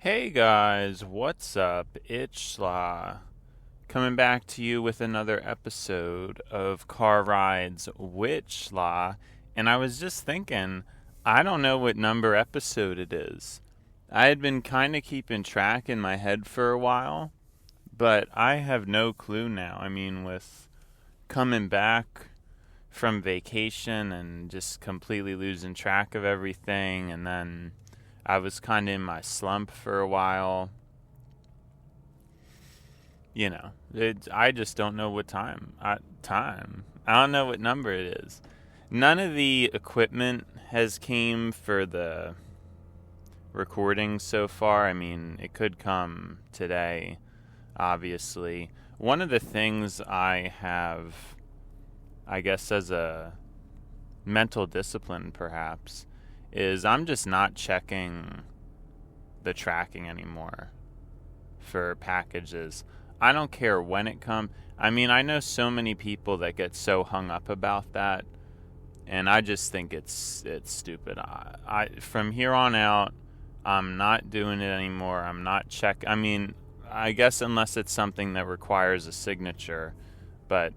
Hey guys, what's up? It's Schla, coming back to you with another episode of Car Rides with Schla, and I was just thinking, I don't know what number episode it is. I had been kind of keeping track in my head for a while, but I have no clue now. I mean, with coming back from vacation and just completely losing track of everything, and then I was kind of in my slump for a while. I just don't know what time. I don't know what number it is. None of the equipment has came for the recording so far. I mean, it could come today, obviously. One of the things I have, I guess, as a mental discipline, perhaps, is I'm just not checking the tracking anymore for packages. I don't care when it comes. I mean, I know so many people that get so hung up about that, and I just think it's stupid. I from here on out, I'm not doing it anymore. I'm not check. I mean, I guess unless it's something that requires a signature, but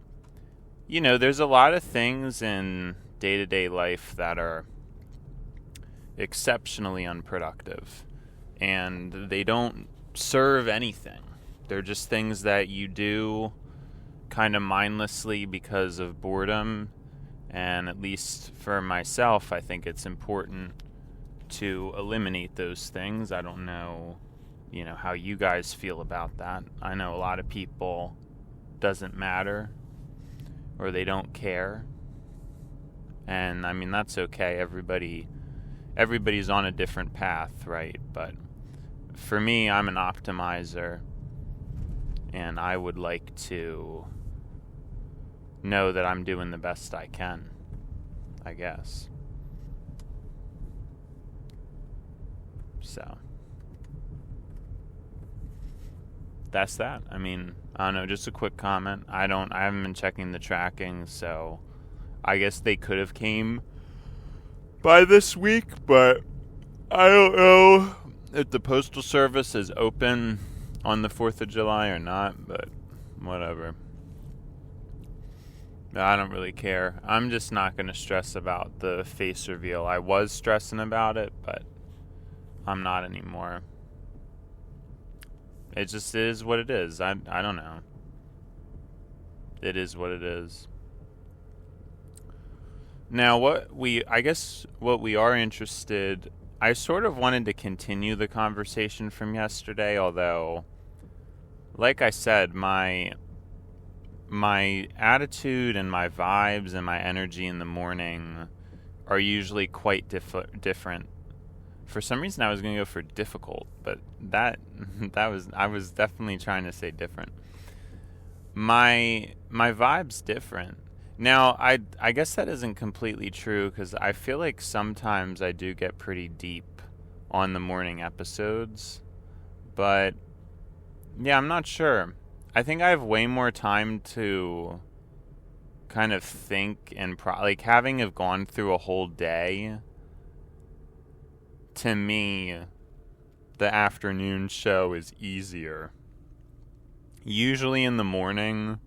there's a lot of things in day-to-day life that are exceptionally unproductive, and they don't serve anything. They're just things that you do kind of mindlessly because of boredom, and at least for myself, I think it's important to eliminate those things. I don't know, how you guys feel about that. I know a lot of people doesn't matter or they don't care. And I mean, that's okay. Everybody's on a different path, right? But for me, I'm an optimizer, and I would like to know that I'm doing the best I can, I guess. So that's that. I mean, I don't know, just a quick comment. I haven't been checking the tracking, so I guess they could have came by this week, but I don't know if the Postal Service is open on the 4th of July or not, but whatever. I don't really care. I'm just not going to stress about the face reveal. I was stressing about it, but I'm not anymore. It just is what it is. I don't know. It is what it is. Now, what we are interested, I sort of wanted to continue the conversation from yesterday, although, like I said, my attitude and my vibes and my energy in the morning are usually quite different. For some reason, I was going to go for difficult, but I was definitely trying to say different. My vibe's different. Now, I guess that isn't completely true, because I feel like sometimes I do get pretty deep on the morning episodes, but yeah, I'm not sure. I think I have way more time to kind of think and like having have gone through a whole day. To me, the afternoon show is easier. Usually in the morning,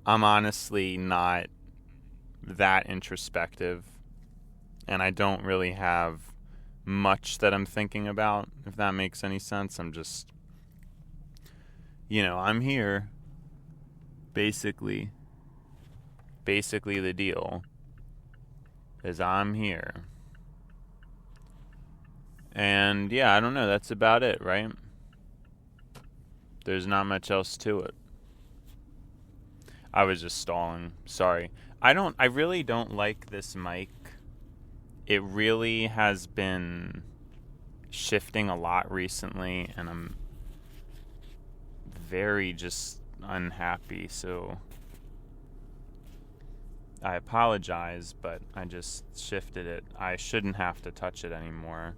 I'm honestly not that introspective, and I don't really have much that I'm thinking about, if that makes any sense. I'm just, I'm here. Basically the deal is I'm here. And yeah, I don't know, that's about it, right? There's not much else to it. I was just stalling. Sorry. I really don't like this mic. It really has been shifting a lot recently, and I'm very just unhappy, so I apologize, but I just shifted it. I shouldn't have to touch it anymore.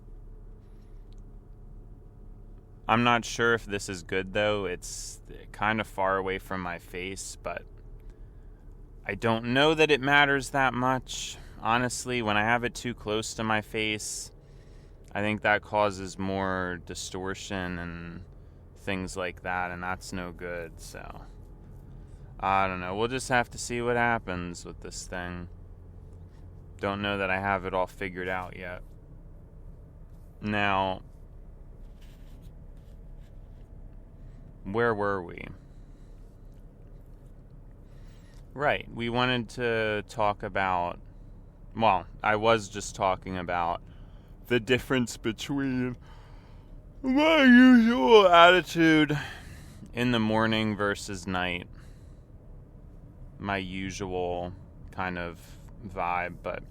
I'm not sure if this is good, though. It's kind of far away from my face, but I don't know that it matters that much. Honestly, when I have it too close to my face, I think that causes more distortion and things like that, and that's no good. So I don't know. We'll just have to see what happens with this thing. Don't know that I have it all figured out yet. Now, where were we? Right, we wanted to talk about, well, I was just talking about the difference between my usual attitude in the morning versus night. My usual kind of vibe, but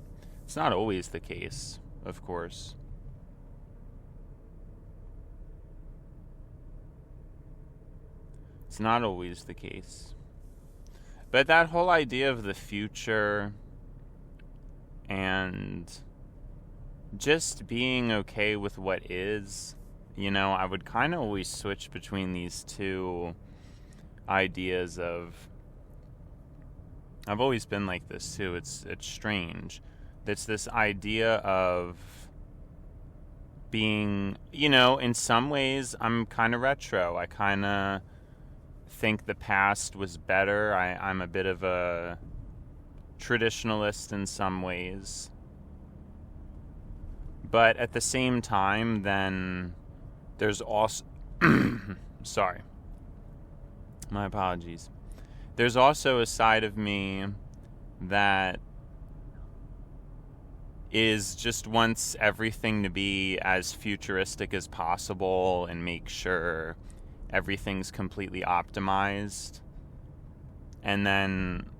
it's not always the case, of course. It's not always the case. But that whole idea of the future and just being okay with what is, I would kind of always switch between these two ideas of, I've always been like this too, it's strange. It's this idea of being, in some ways I'm kind of retro. I kind of think the past was better. I'm a bit of a traditionalist in some ways. But at the same time, then there's also... Sorry. My apologies. There's also a side of me that is just wants everything to be as futuristic as possible and make sure everything's completely optimized. And then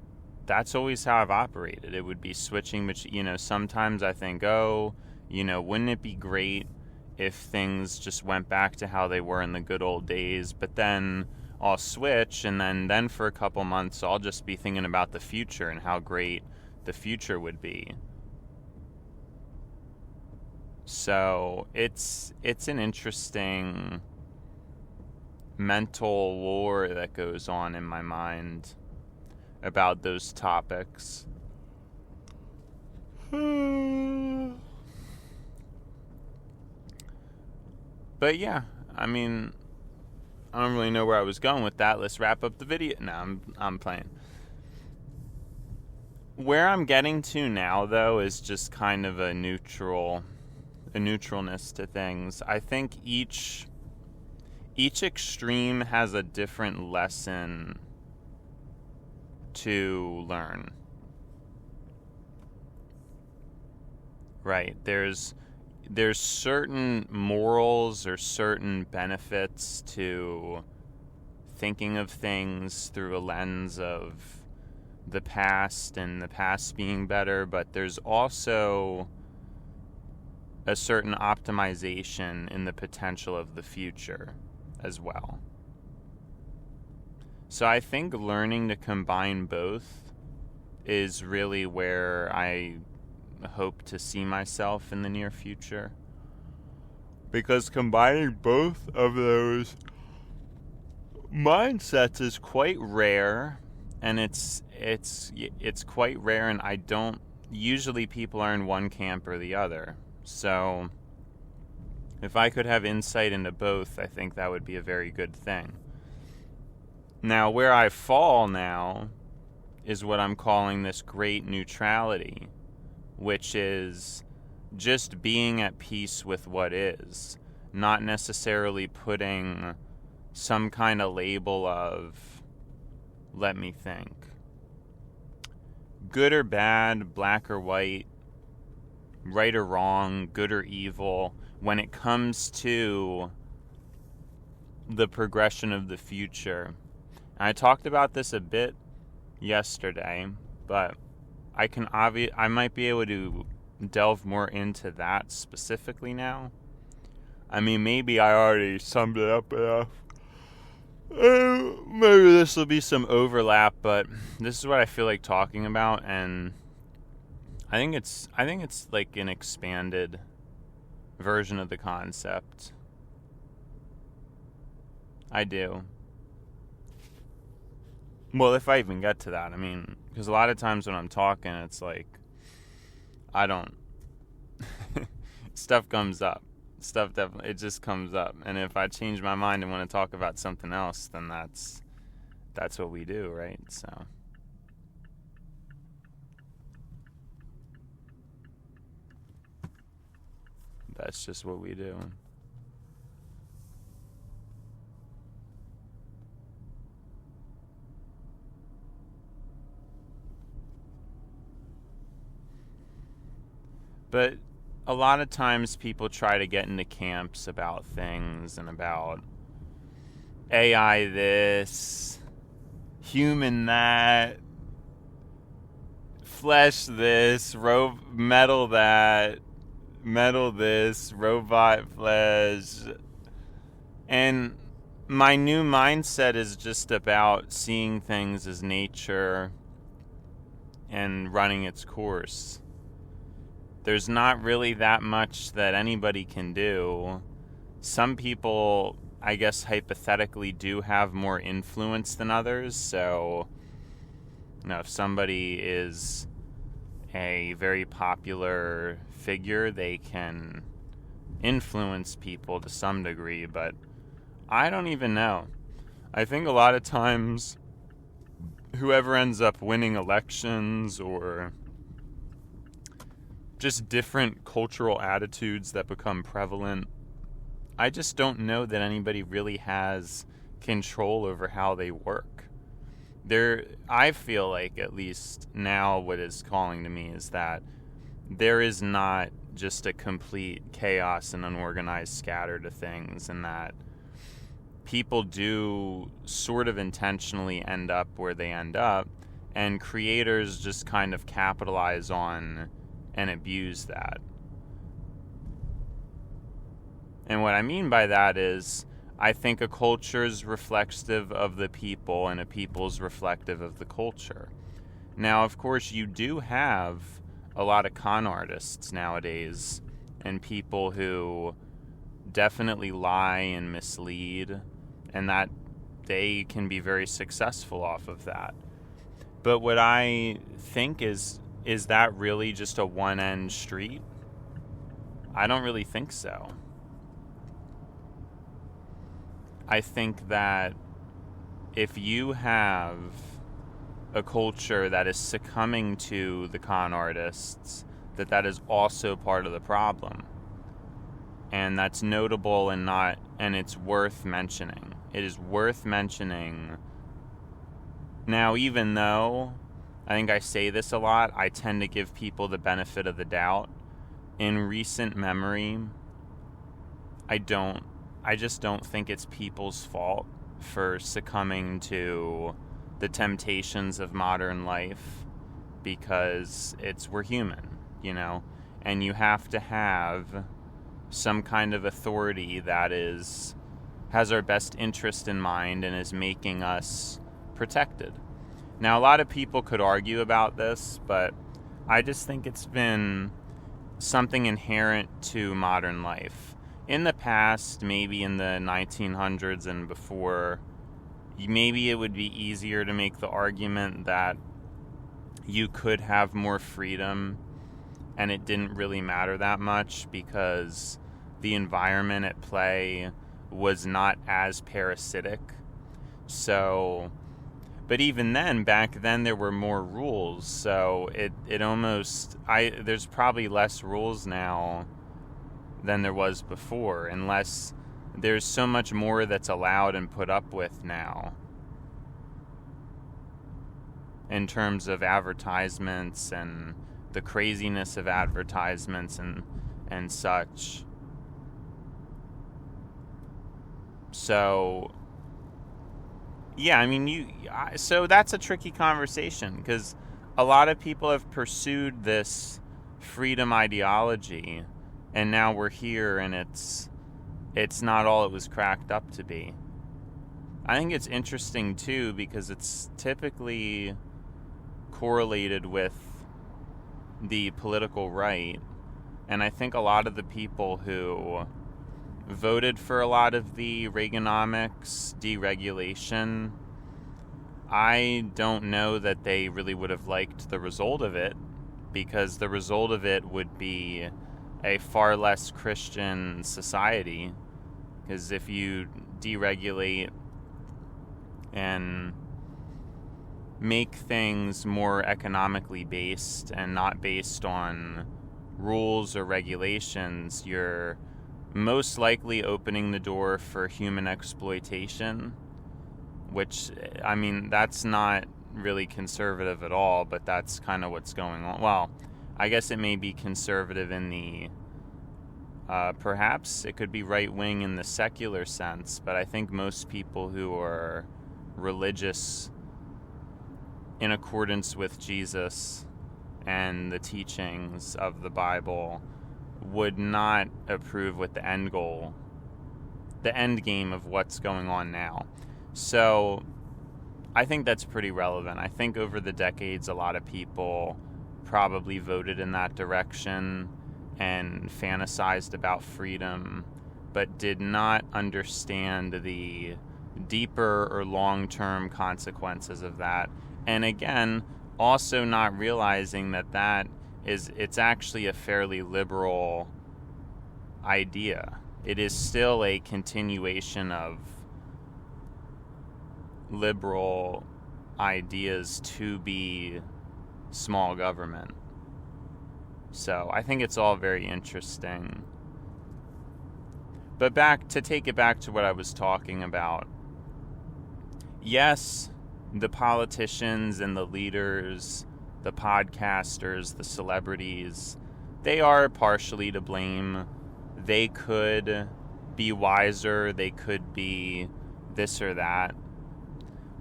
that's always how I've operated. It would be switching, sometimes I think, wouldn't it be great if things just went back to how they were in the good old days? But then I'll switch, and then for a couple months I'll just be thinking about the future and how great the future would be. So it's an interesting mental war that goes on in my mind about those topics. But yeah, I don't really know where I was going with that. Let's wrap up the video. No, I'm playing. Where I'm getting to now, though, is just kind of a neutralness to things. I think each extreme has a different lesson to learn. Right. There's certain morals or certain benefits to thinking of things through a lens of the past and the past being better, but there's also a certain optimization in the potential of the future as well. So I think learning to combine both is really where I hope to see myself in the near future. Because combining both of those mindsets is quite rare, and it's quite rare, and I don't usually people are in one camp or the other. So if I could have insight into both, I think that would be a very good thing. Now, where I fall now is what I'm calling this Great Neutrality, which is just being at peace with what is, not necessarily putting some kind of label of, let me think, good or bad, black or white, right or wrong, good or evil, when it comes to the progression of the future. I talked about this a bit yesterday, but I might be able to delve more into that specifically now. Maybe I already summed it up enough. Maybe this will be some overlap, but this is what I feel like talking about, and I think it's like an expanded version of the concept. I do. Well, if I even get to that, because a lot of times when I'm talking, it's like, I don't, stuff comes up. stuff definitely, it just comes up. And if I change my mind and want to talk about something else, then that's what we do, right? So that's just what we do. But a lot of times people try to get into camps about things and about AI this, human that, flesh this, metal that, metal this, robot flesh. And my new mindset is just about seeing things as nature and running its course. There's not really that much that anybody can do. Some people, I guess, hypothetically do have more influence than others. So, if somebody is a very popular figure, they can influence people to some degree. But I don't even know. I think a lot of times, whoever ends up winning elections or just different cultural attitudes that become prevalent, I just don't know that anybody really has control over how they work. I feel like, at least now, what is calling to me is that there is not just a complete chaos and unorganized scatter to things, and that people do sort of intentionally end up where they end up, and creators just kind of capitalize on and abuse that. And what I mean by that is, I think a culture is reflective of the people, and a people's reflective of the culture. Now, of course, you do have a lot of con artists nowadays, and people who definitely lie and mislead, and that they can be very successful off of that. But what I think is that really just a one-end street? I don't really think so. I think that if you have a culture that is succumbing to the con artists, that is also part of the problem. And that's notable and it's worth mentioning. It is worth mentioning. Now, even though I think I say this a lot, I tend to give people the benefit of the doubt. In recent memory, I just don't think it's people's fault for succumbing to the temptations of modern life, because we're human, and you have to have some kind of authority that has our best interest in mind and is making us protected. Now, a lot of people could argue about this, but I just think it's been something inherent to modern life. In the past, maybe in the 1900s and before, maybe it would be easier to make the argument that you could have more freedom and it didn't really matter that much because the environment at play was not as parasitic. So, but even then, back then, there were more rules. So there's probably less rules now than there was before, unless there's so much more that's allowed and put up with now in terms of advertisements and the craziness of advertisements and such. So, yeah, I mean, so that's a tricky conversation, because a lot of people have pursued this freedom ideology, and now we're here, and it's not all it was cracked up to be. I think it's interesting, too, because it's typically correlated with the political right, and I think a lot of the people who voted for a lot of the Reaganomics deregulation, I don't know that they really would have liked the result of it, because the result of it would be a far less Christian society, because if you deregulate and make things more economically based and not based on rules or regulations, you're most likely opening the door for human exploitation, which, I mean, that's not really conservative at all, but that's kind of what's going on. Well, I guess it may be conservative in the, perhaps it could be right-wing in the secular sense, but I think most people who are religious in accordance with Jesus and the teachings of the Bible would not approve with the end goal, the end game of what's going on now. So I think that's pretty relevant. I think over the decades, a lot of people probably voted in that direction and fantasized about freedom, but did not understand the deeper or long-term consequences of that. And again, also not realizing that it's actually a fairly liberal idea. It is still a continuation of liberal ideas to be small government. So I think it's all very interesting. But take it back to what I was talking about. Yes, the politicians and the leaders, the podcasters, the celebrities, they are partially to blame. They could be wiser, they could be this or that.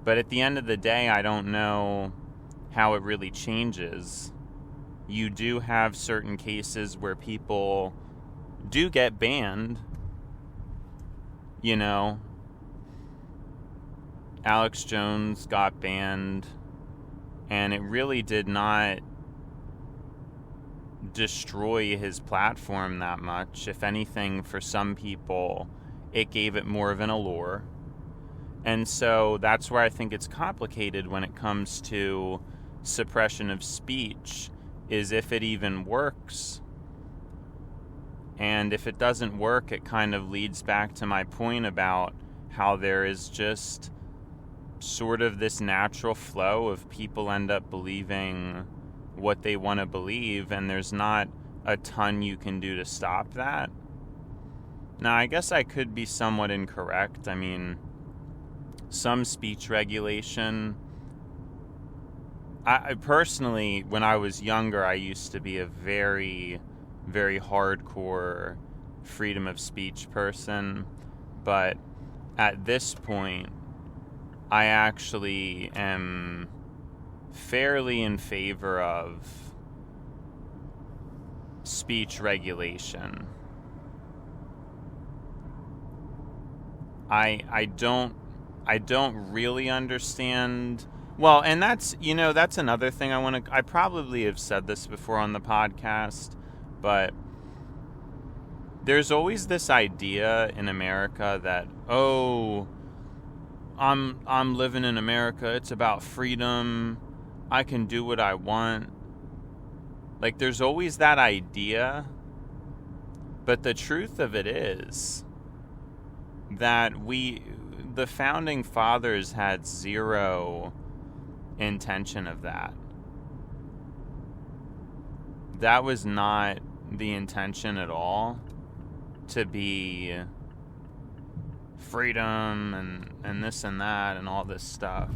But at the end of the day, I don't know how it really changes. You do have certain cases where people do get banned. You know, Alex Jones got banned, and it really did not destroy his platform that much. If anything, for some people, it gave it more of an allure. And so that's where I think it's complicated when it comes to suppression of speech, is if it even works. And if it doesn't work, it kind of leads back to my point about how there is just sort of this natural flow of people end up believing what they want to believe, and there's not a ton you can do to stop that. Now, I guess I could be somewhat incorrect. I mean, some speech regulation. I personally, when I was younger, I used to be a very, very hardcore freedom of speech person. But at this point, I actually am fairly in favor of speech regulation. I don't really understand. Well, and that's another thing I probably have said this before on the podcast, but there's always this idea in America that, I'm living in America, it's about freedom, I can do what I want. Like, there's always that idea, but the truth of it is that the founding fathers had zero intention of that. That was not the intention at all, to be freedom and this and that and all this stuff.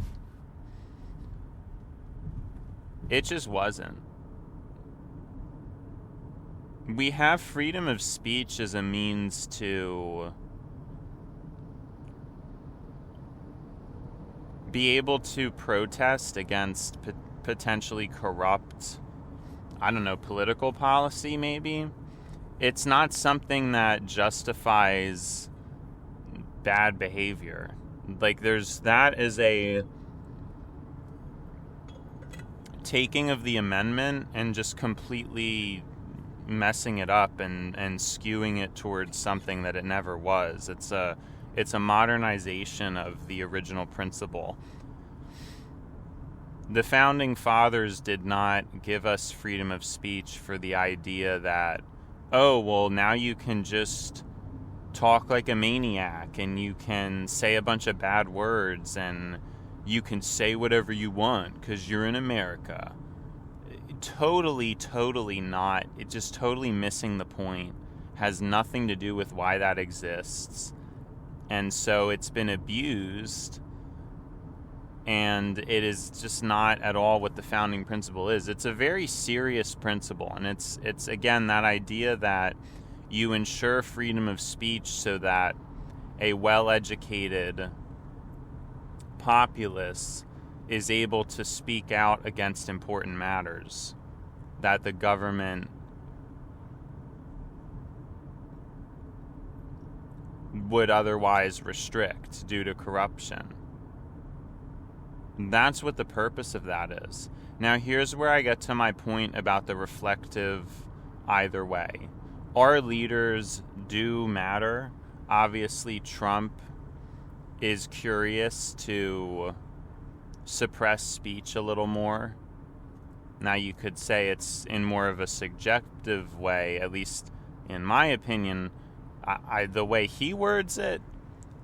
It just wasn't. We have freedom of speech as a means to be able to protest against potentially corrupt, political policy, maybe. It's not something that justifies bad behavior. Like, that is a taking of the amendment and just completely messing it up and skewing it towards something that it never was. It's a modernization of the original principle. The founding fathers did not give us freedom of speech for the idea that, oh, well, now you can just talk like a maniac and you can say a bunch of bad words and you can say whatever you want because you're in America. Totally not. It's just totally missing the point. Has nothing to do with why that exists. And so it's been abused, and it is just not at all what the founding principle is. It's a very serious principle, and it's again that idea that you ensure freedom of speech so that a well-educated populace is able to speak out against important matters that the government would otherwise restrict due to corruption. That's what the purpose of that is. Now, here's where I get to my point about the reflective either way. Our leaders do matter. Obviously, Trump is curious to suppress speech a little more. Now, you could say it's in more of a subjective way, at least in my opinion. The way he words it,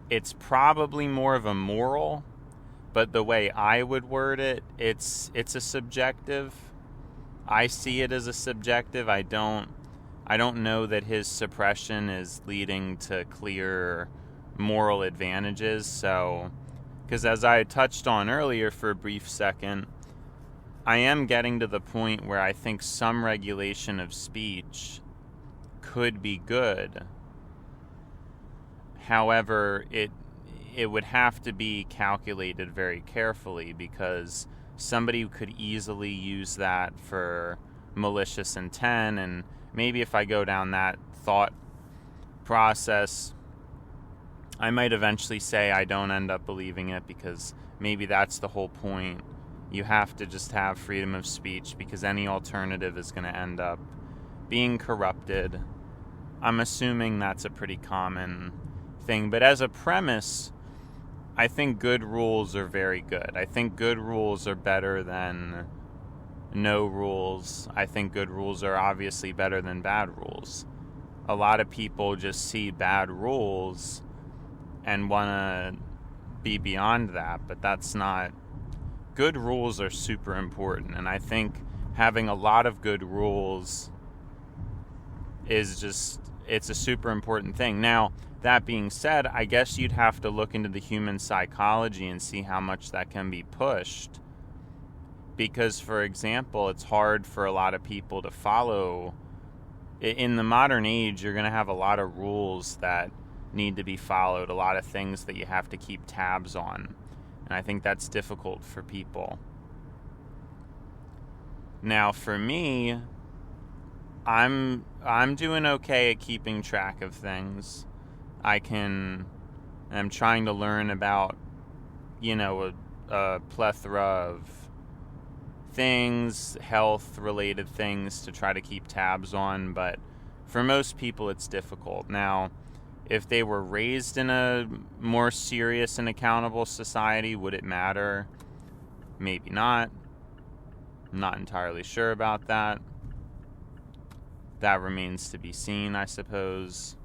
it's probably more of a moral, but the way I would word it, it's a subjective. I see it as a subjective. I don't know that his suppression is leading to clear moral advantages. So, because as I touched on earlier for a brief second, I am getting to the point where I think some regulation of speech could be good. However, it would have to be calculated very carefully, because somebody could easily use that for malicious intent, and maybe if I go down that thought process, I might eventually say I don't end up believing it, because maybe that's the whole point. You have to just have freedom of speech, because any alternative is going to end up being corrupted. I'm assuming that's a pretty common thing, but as a premise, I think good rules are very good. I think good rules are better than no rules. I think good rules are obviously better than bad rules. A lot of people just see bad rules and want to be beyond that, but that's not. Good rules are super important, and I think having a lot of good rules is it's a super important thing. Now, that being said, I guess you'd have to look into the human psychology and see how much that can be pushed. Because, for example, it's hard for a lot of people to follow. In the modern age, you're going to have a lot of rules that need to be followed, a lot of things that you have to keep tabs on. And I think that's difficult for people. Now, for me, I'm doing okay at keeping track of things. I'm trying to learn about, a plethora of things, health-related things to try to keep tabs on, but for most people it's difficult. Now, if they were raised in a more serious and accountable society, would it matter? Maybe not. I'm not entirely sure about that. That remains to be seen, I suppose.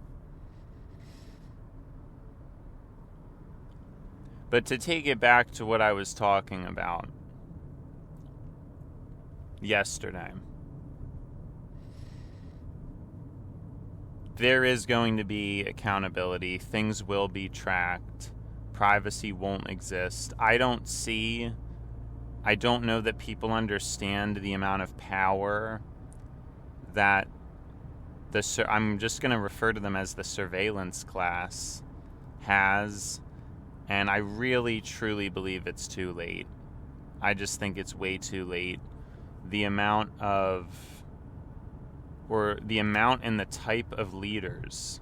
But to take it back to what I was talking about yesterday, there is going to be accountability. Things will be tracked. Privacy won't exist. I don't know that people understand the amount of power that I'm just going to refer to them as the surveillance class has. And I really, truly believe it's too late. I just think it's way too late. The amount and the type of leaders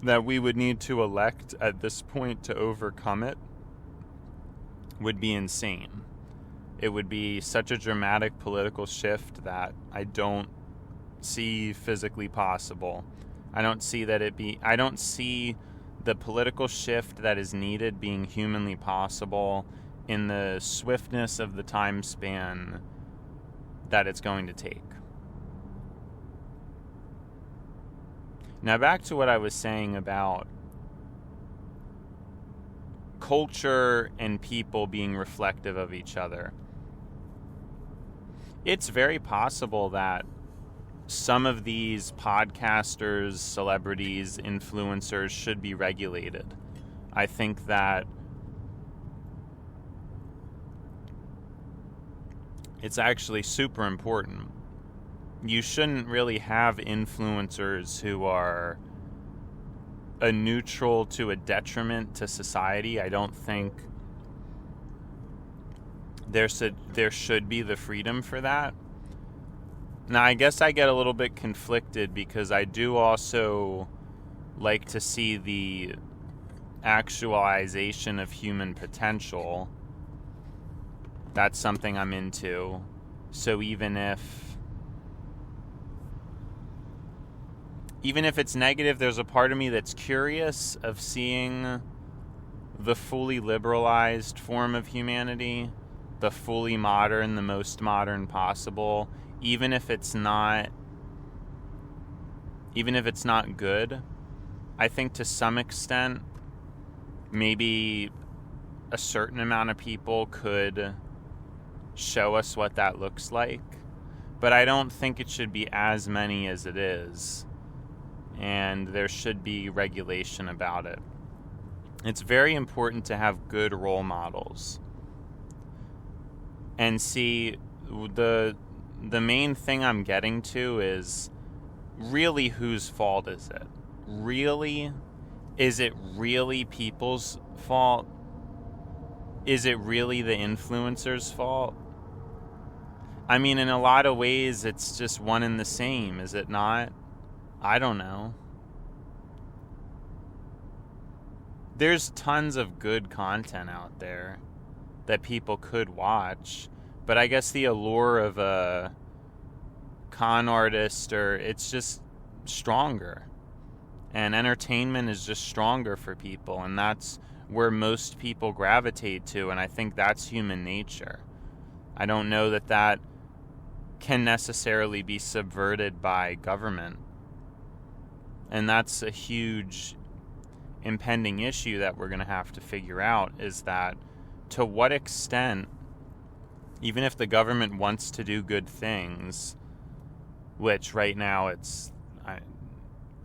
that we would need to elect at this point to overcome it would be insane. It would be such a dramatic political shift that I don't see physically possible. I don't see the political shift that is needed being humanly possible in the swiftness of the time span that it's going to take. Now back to what I was saying about culture and people being reflective of each other. It's very possible that some of these podcasters, celebrities, influencers should be regulated. I think that it's actually super important. You shouldn't really have influencers who are a neutral to a detriment to society. I don't think there should be the freedom for that. Now, I guess I get a little bit conflicted because I do also like to see the actualization of human potential. That's something I'm into. So even if it's negative, there's a part of me that's curious of seeing the fully liberalized form of humanity, the fully modern, the most modern possible, even if it's not good. I think to some extent, maybe a certain amount of people could show us what that looks like, but I don't think it should be as many as it is, and there should be regulation about it. It's very important to have good role models. And see, the main thing I'm getting to is, really, whose fault is it? Really? Is it really people's fault? Is it really the influencer's fault? I mean, in a lot of ways, it's just one and the same, is it not? I don't know. There's tons of good content out there that people could watch, but I guess the allure of a con artist, it's just stronger, and entertainment is just stronger for people, and that's where most people gravitate to, and I think that's human nature. I don't know that can necessarily be subverted by government, and that's a huge impending issue that we're going to have to figure out, is that to what extent, even if the government wants to do good things, which right now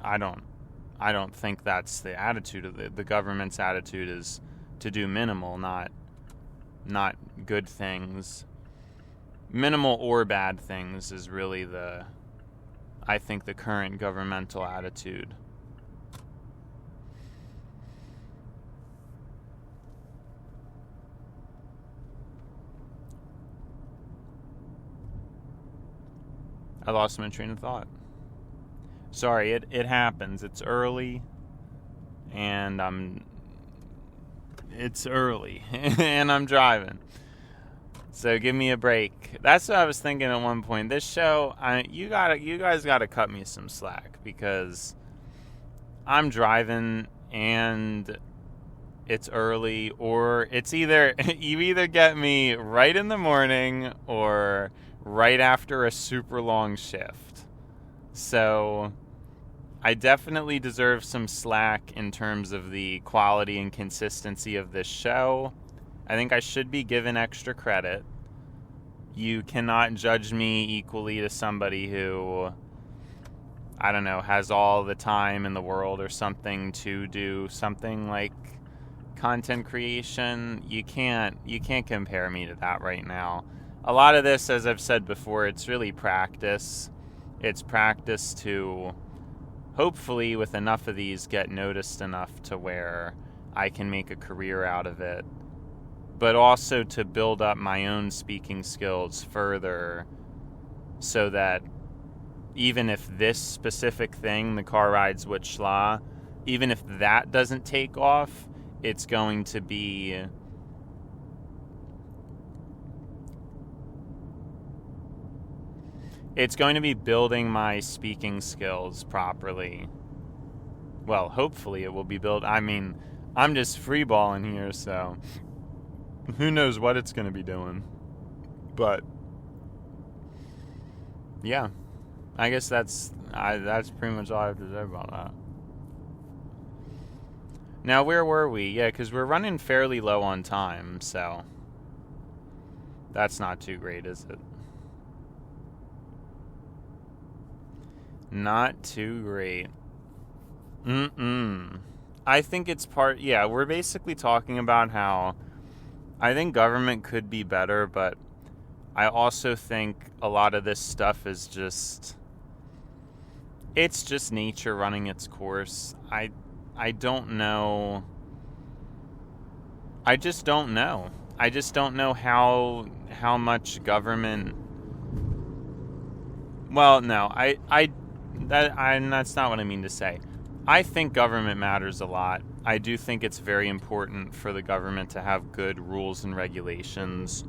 I don't think that's the attitude of the government's attitude is to do minimal, not good things. Minimal or bad things is really I think the current governmental attitude. I lost my train of thought. Sorry, it happens. It's early, and it's early, and I'm driving. So give me a break. That's what I was thinking at one point. This show, you guys gotta cut me some slack, because I'm driving and it's early, or it's either you either get me right in the morning or right after a super long shift. So I definitely deserve some slack in terms of the quality and consistency of this show. I think I should be given extra credit. You cannot judge me equally to somebody who, I don't know, has all the time in the world or something to do something like content creation. You can't compare me to that right now. A lot of this, as I've said before, it's really practice. It's practice to, hopefully, with enough of these, get noticed enough to where I can make a career out of it. But also to build up my own speaking skills further, so that even if this specific thing, the car rides with Schla, even if that doesn't take off, it's going to be building my speaking skills properly. Well, hopefully it will be built. I mean, I'm just freeballing here, so who knows what it's going to be doing. But yeah, I guess that's pretty much all I have to say about that. Now, where were we? Yeah, because we're running fairly low on time, so that's not too great, is it? Not too great. I think it's we're basically talking about how I think government could be better, but I also think a lot of this stuff is it's just nature running its course. I don't know. I just don't know. I just don't know how much government. Well, no, that's not what I mean to say. I think government matters a lot. I do think it's very important for the government to have good rules and regulations.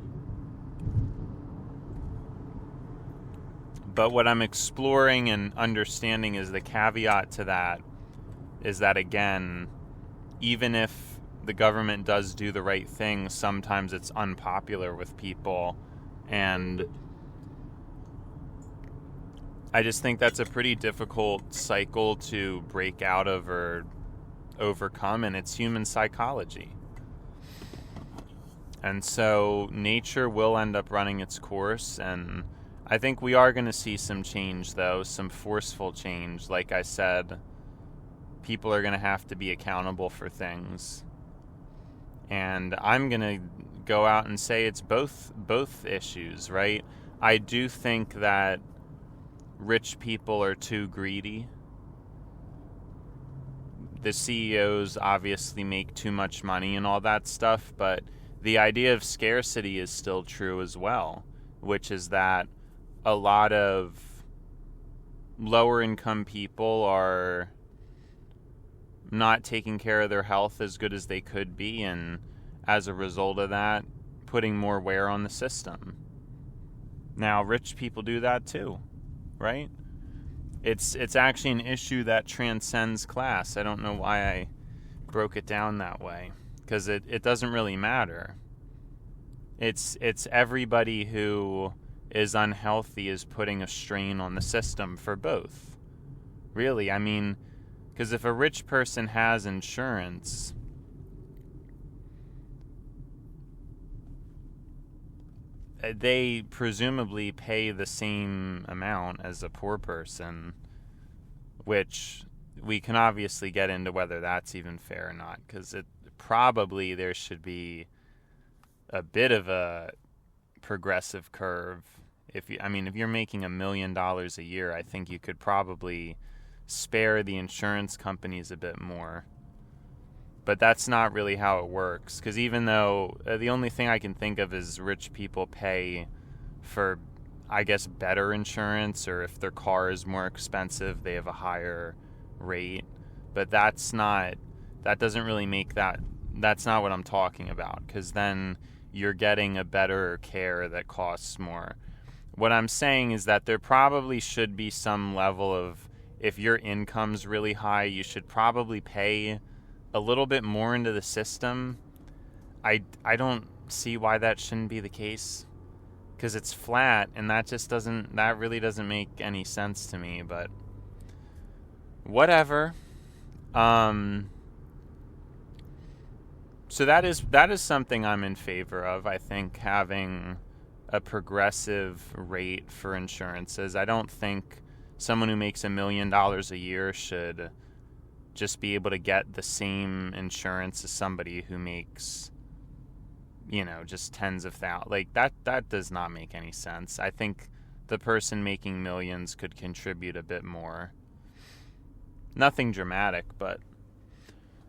But what I'm exploring and understanding is the caveat to that is that, again, even if the government does do the right thing, sometimes it's unpopular with people. And I just think that's a pretty difficult cycle to break out of or overcome, and it's human psychology. And so nature will end up running its course, and I think we are going to see some change, though, some forceful change. Like I said, people are going to have to be accountable for things. And I'm going to go out and say it's both issues, right? I do think that rich people are too greedy. The CEOs obviously make too much money and all that stuff, but the idea of scarcity is still true as well, which is that a lot of lower income people are not taking care of their health as good as they could be, and as a result of that, putting more wear on the system. Now, rich people do that too, right? It's actually an issue that transcends class. I don't know why I broke it down that way, because it doesn't really matter. It's everybody who is unhealthy is putting a strain on the system for both. Really, I mean, because if a rich person has insurance, they presumably pay the same amount as a poor person, which we can obviously get into whether that's even fair or not, because probably there should be a bit of a progressive curve. If you're making $1 million a year, I think you could probably spare the insurance companies a bit more. But that's not really how it works, because even though the only thing I can think of is rich people pay for, I guess, better insurance, or if their car is more expensive, they have a higher rate. But that doesn't really make that's not what I'm talking about, because then you're getting a better care that costs more. What I'm saying is that there probably should be some level of, if your income's really high, you should probably pay a little bit more into the system. I don't see why that shouldn't be the case, because it's flat, and that really doesn't make any sense to me, but whatever. So that is something I'm in favor of. I think having a progressive rate for insurances. I don't think someone who makes $1 million a year should just be able to get the same insurance as somebody who makes, just tens of thousands. Like, that does not make any sense. I think the person making millions could contribute a bit more. Nothing dramatic, but...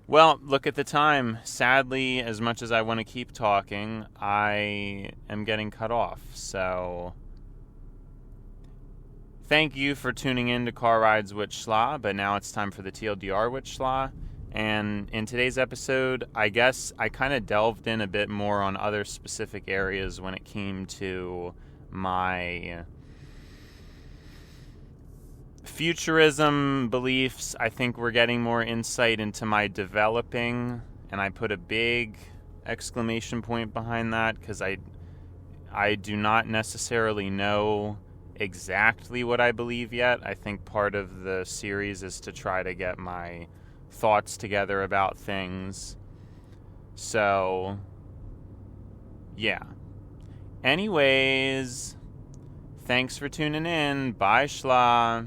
Well, look at the time. Sadly, as much as I want to keep talking, I am getting cut off. So, thank you for tuning in to Car Rides with Schla, but now it's time for the TLDR with Schla. And in today's episode, I guess I kind of delved in a bit more on other specific areas when it came to my Futurism beliefs. I think we're getting more insight into my developing, and I put a big exclamation point behind that, because I do not necessarily know exactly what I believe yet. I think part of the series is to try to get my thoughts together about things. So, yeah. Anyways, thanks for tuning in. Bye, Schla.